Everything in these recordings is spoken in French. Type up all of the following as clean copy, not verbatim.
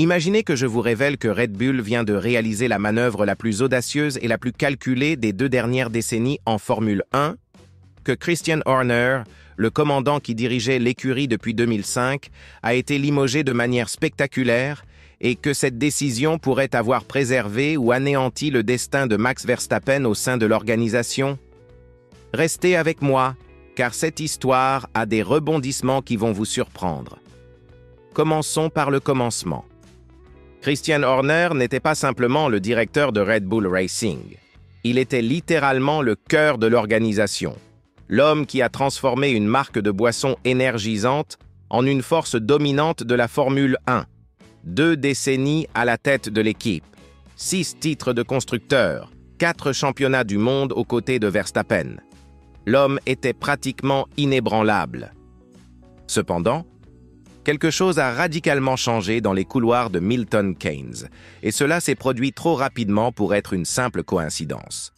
Imaginez que je vous révèle que Red Bull vient de réaliser la manœuvre la plus audacieuse et la plus calculée des 2 dernières décennies en Formule 1, que Christian Horner, le commandant qui dirigeait l'écurie depuis 2005, a été limogé de manière spectaculaire et que cette décision pourrait avoir préservé ou anéanti le destin de Max Verstappen au sein de l'organisation? Restez avec moi, car cette histoire a des rebondissements qui vont vous surprendre. Commençons par le commencement. Christian Horner n'était pas simplement le directeur de Red Bull Racing. Il était littéralement le cœur de l'organisation. L'homme qui a transformé une marque de boissons énergisante en une force dominante de la Formule 1. 2 décennies à la tête de l'équipe, 6 titres de constructeur, 4 championnats du monde aux côtés de Verstappen. L'homme était pratiquement inébranlable. Cependant, quelque chose a radicalement changé dans les couloirs de Milton Keynes, et cela s'est produit trop rapidement pour être une simple coïncidence.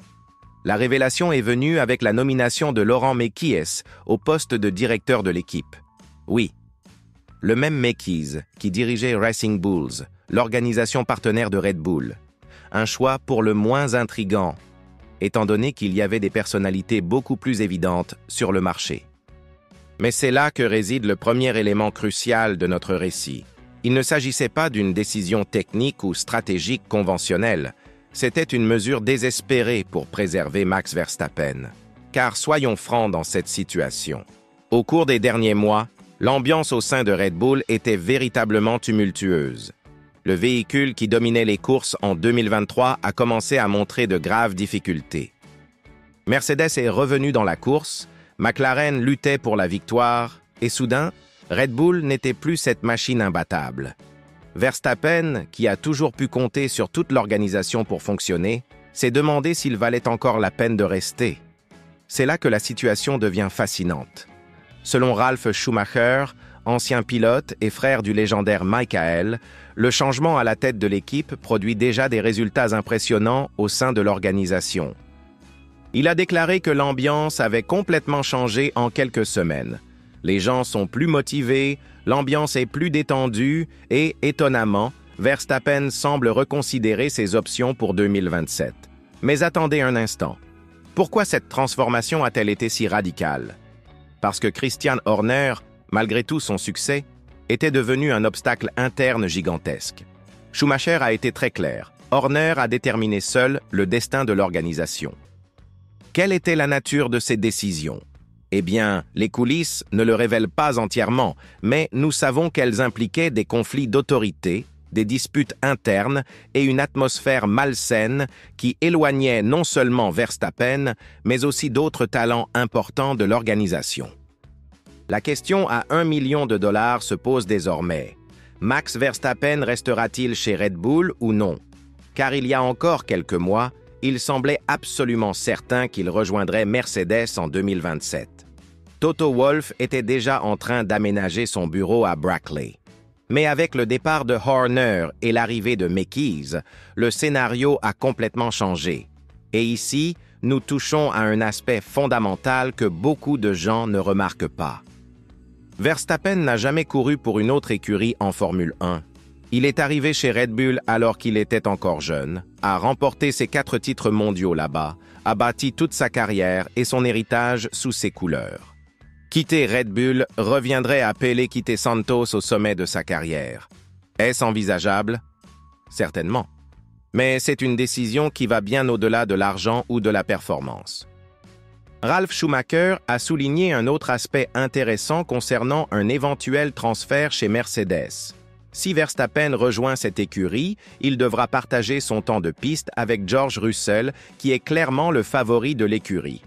La révélation est venue avec la nomination de Laurent Mekies au poste de directeur de l'équipe. Oui, le même Mekies qui dirigeait Racing Bulls, l'organisation partenaire de Red Bull. Un choix pour le moins intrigant, étant donné qu'il y avait des personnalités beaucoup plus évidentes sur le marché. Mais c'est là que réside le premier élément crucial de notre récit. Il ne s'agissait pas d'une décision technique ou stratégique conventionnelle, c'était une mesure désespérée pour préserver Max Verstappen. Car soyons francs dans cette situation. Au cours des derniers mois, l'ambiance au sein de Red Bull était véritablement tumultueuse. Le véhicule qui dominait les courses en 2023 a commencé à montrer de graves difficultés. Mercedes est revenu dans la course, McLaren luttait pour la victoire, et soudain, Red Bull n'était plus cette machine imbattable. Verstappen, qui a toujours pu compter sur toute l'organisation pour fonctionner, s'est demandé s'il valait encore la peine de rester. C'est là que la situation devient fascinante. Selon Ralf Schumacher, ancien pilote et frère du légendaire Michael, le changement à la tête de l'équipe produit déjà des résultats impressionnants au sein de l'organisation. Il a déclaré que l'ambiance avait complètement changé en quelques semaines. Les gens sont plus motivés, l'ambiance est plus détendue et, étonnamment, Verstappen semble reconsidérer ses options pour 2027. Mais attendez un instant. Pourquoi cette transformation a-t-elle été si radicale? Parce que Christian Horner, malgré tout son succès, était devenu un obstacle interne gigantesque. Schumacher a été très clair. Horner a déterminé seul le destin de l'organisation. Quelle était la nature de ces décisions? Eh bien, les coulisses ne le révèlent pas entièrement, mais nous savons qu'elles impliquaient des conflits d'autorité, des disputes internes et une atmosphère malsaine qui éloignait non seulement Verstappen, mais aussi d'autres talents importants de l'organisation. La question à $1 million se pose désormais. Max Verstappen restera-t-il chez Red Bull ou non? Car il y a encore quelques mois, il semblait absolument certain qu'il rejoindrait Mercedes en 2027. Toto Wolff était déjà en train d'aménager son bureau à Brackley. Mais avec le départ de Horner et l'arrivée de Mekies, le scénario a complètement changé. Et ici, nous touchons à un aspect fondamental que beaucoup de gens ne remarquent pas. Verstappen n'a jamais couru pour une autre écurie en Formule 1. Il est arrivé chez Red Bull alors qu'il était encore jeune, a remporté ses 4 titres mondiaux là-bas, a bâti toute sa carrière et son héritage sous ses couleurs. Quitter Red Bull reviendrait à Pele quitter Santos au sommet de sa carrière. Est-ce envisageable? Certainement. Mais c'est une décision qui va bien au-delà de l'argent ou de la performance. Ralf Schumacher a souligné un autre aspect intéressant concernant un éventuel transfert chez Mercedes. Si Verstappen rejoint cette écurie, il devra partager son temps de piste avec George Russell, qui est clairement le favori de l'écurie.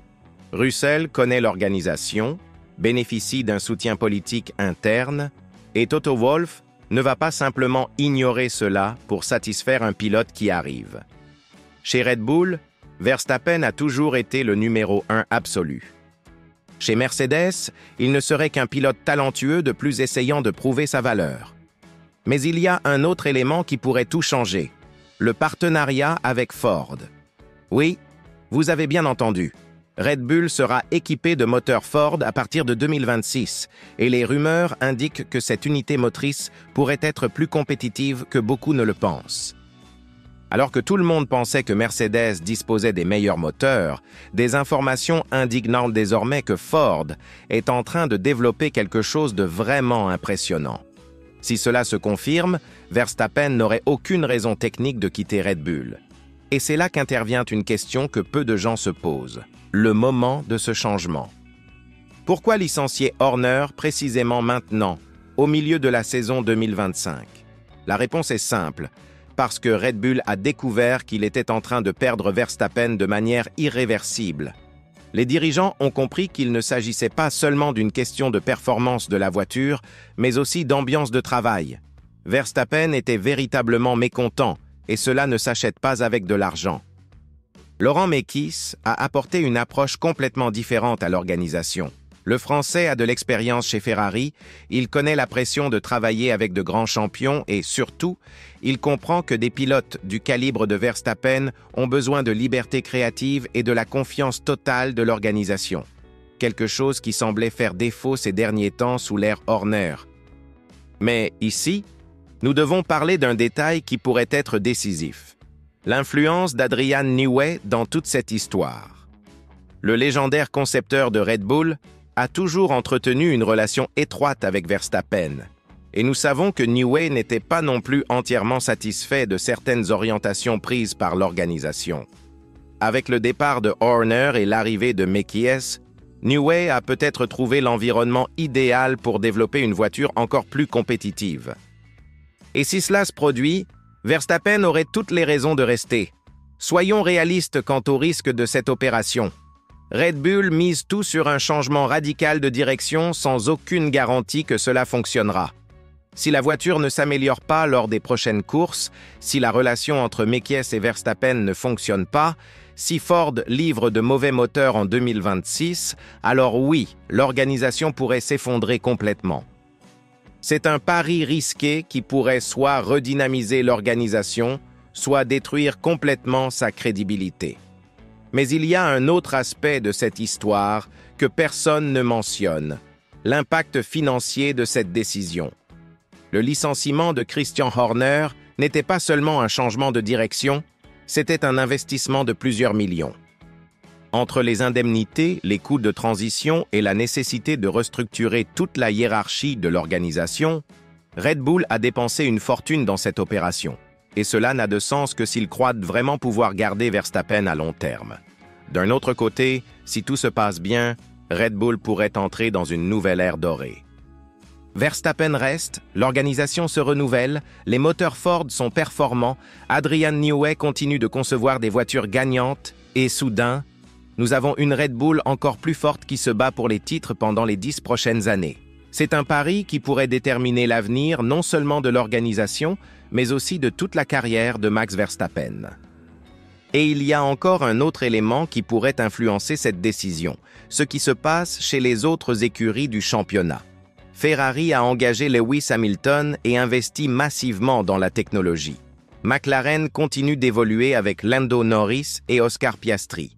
Russell connaît l'organisation, bénéficie d'un soutien politique interne, et Toto Wolff ne va pas simplement ignorer cela pour satisfaire un pilote qui arrive. Chez Red Bull, Verstappen a toujours été le numéro 1 absolu. Chez Mercedes, il ne serait qu'un pilote talentueux de plus essayant de prouver sa valeur. Mais il y a un autre élément qui pourrait tout changer, le partenariat avec Ford. Oui, vous avez bien entendu. Red Bull sera équipé de moteurs Ford à partir de 2026, et les rumeurs indiquent que cette unité motrice pourrait être plus compétitive que beaucoup ne le pensent. Alors que tout le monde pensait que Mercedes disposait des meilleurs moteurs, des informations indiquent désormais que Ford est en train de développer quelque chose de vraiment impressionnant. Si cela se confirme, Verstappen n'aurait aucune raison technique de quitter Red Bull. Et c'est là qu'intervient une question que peu de gens se posent. Le moment de ce changement. Pourquoi licencier Horner précisément maintenant, au milieu de la saison 2025? La réponse est simple. Parce que Red Bull a découvert qu'il était en train de perdre Verstappen de manière irréversible. Les dirigeants ont compris qu'il ne s'agissait pas seulement d'une question de performance de la voiture, mais aussi d'ambiance de travail. Verstappen était véritablement mécontent, et cela ne s'achète pas avec de l'argent. Laurent Mekies a apporté une approche complètement différente à l'organisation. Le Français a de l'expérience chez Ferrari, il connaît la pression de travailler avec de grands champions et, surtout, il comprend que des pilotes du calibre de Verstappen ont besoin de liberté créative et de la confiance totale de l'organisation. Quelque chose qui semblait faire défaut ces derniers temps sous l'ère Horner. Mais ici, nous devons parler d'un détail qui pourrait être décisif. L'influence d'Adrian Newey dans toute cette histoire. Le légendaire concepteur de Red Bull a toujours entretenu une relation étroite avec Verstappen. Et nous savons que Newey n'était pas non plus entièrement satisfait de certaines orientations prises par l'organisation. Avec le départ de Horner et l'arrivée de Mekies, Newey a peut-être trouvé l'environnement idéal pour développer une voiture encore plus compétitive. Et si cela se produit, Verstappen aurait toutes les raisons de rester. Soyons réalistes quant au risque de cette opération. Red Bull mise tout sur un changement radical de direction sans aucune garantie que cela fonctionnera. Si la voiture ne s'améliore pas lors des prochaines courses, si la relation entre Mekies et Verstappen ne fonctionne pas, si Ford livre de mauvais moteurs en 2026, alors oui, l'organisation pourrait s'effondrer complètement. C'est un pari risqué qui pourrait soit redynamiser l'organisation, soit détruire complètement sa crédibilité. Mais il y a un autre aspect de cette histoire que personne ne mentionne, l'impact financier de cette décision. Le licenciement de Christian Horner n'était pas seulement un changement de direction, c'était un investissement de plusieurs millions. Entre les indemnités, les coûts de transition et la nécessité de restructurer toute la hiérarchie de l'organisation, Red Bull a dépensé une fortune dans cette opération. Et cela n'a de sens que s'ils croient vraiment pouvoir garder Verstappen à long terme. D'un autre côté, si tout se passe bien, Red Bull pourrait entrer dans une nouvelle ère dorée. Verstappen reste, l'organisation se renouvelle, les moteurs Ford sont performants, Adrian Newey continue de concevoir des voitures gagnantes, et soudain, nous avons une Red Bull encore plus forte qui se bat pour les titres pendant les 10 prochaines années. C'est un pari qui pourrait déterminer l'avenir non seulement de l'organisation, mais aussi de toute la carrière de Max Verstappen. Et il y a encore un autre élément qui pourrait influencer cette décision, ce qui se passe chez les autres écuries du championnat. Ferrari a engagé Lewis Hamilton et investi massivement dans la technologie. McLaren continue d'évoluer avec Lando Norris et Oscar Piastri.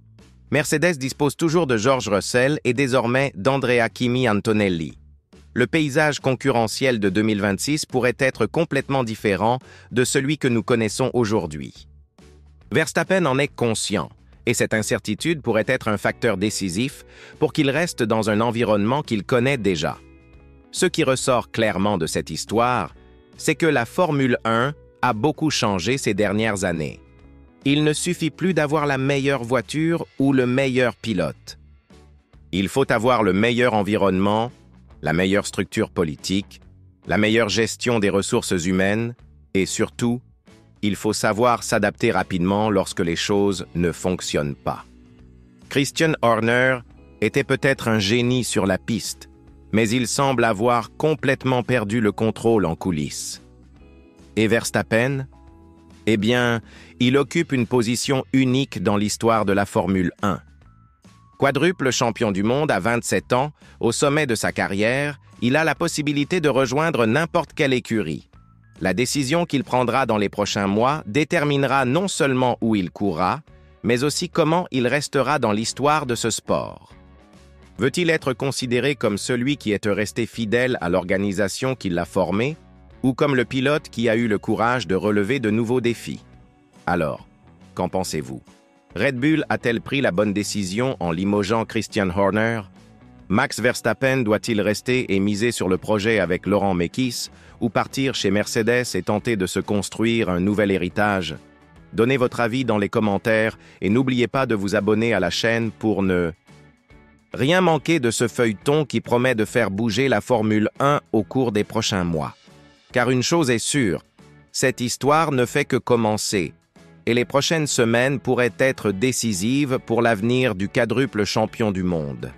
Mercedes dispose toujours de George Russell et désormais d'Andrea Kimi Antonelli. Le paysage concurrentiel de 2026 pourrait être complètement différent de celui que nous connaissons aujourd'hui. Verstappen en est conscient, et cette incertitude pourrait être un facteur décisif pour qu'il reste dans un environnement qu'il connaît déjà. Ce qui ressort clairement de cette histoire, c'est que la Formule 1 a beaucoup changé ces dernières années. Il ne suffit plus d'avoir la meilleure voiture ou le meilleur pilote. Il faut avoir le meilleur environnement, la meilleure structure politique, la meilleure gestion des ressources humaines et surtout, il faut savoir s'adapter rapidement lorsque les choses ne fonctionnent pas. Christian Horner était peut-être un génie sur la piste, mais il semble avoir complètement perdu le contrôle en coulisses. Et Verstappen? Eh bien, il occupe une position unique dans l'histoire de la Formule 1. Quadruple champion du monde à 27 ans, au sommet de sa carrière, il a la possibilité de rejoindre n'importe quelle écurie. La décision qu'il prendra dans les prochains mois déterminera non seulement où il courra, mais aussi comment il restera dans l'histoire de ce sport. Veut-il être considéré comme celui qui est resté fidèle à l'organisation qui l'a formé, ou comme le pilote qui a eu le courage de relever de nouveaux défis? Alors, qu'en pensez-vous? Red Bull a-t-elle pris la bonne décision en limogeant Christian Horner? Max Verstappen doit-il rester et miser sur le projet avec Laurent Mekies, ou partir chez Mercedes et tenter de se construire un nouvel héritage? Donnez votre avis dans les commentaires et n'oubliez pas de vous abonner à la chaîne pour ne rien manquer de ce feuilleton qui promet de faire bouger la Formule 1 au cours des prochains mois. Car une chose est sûre, cette histoire ne fait que commencer, et les prochaines semaines pourraient être décisives pour l'avenir du quadruple champion du monde.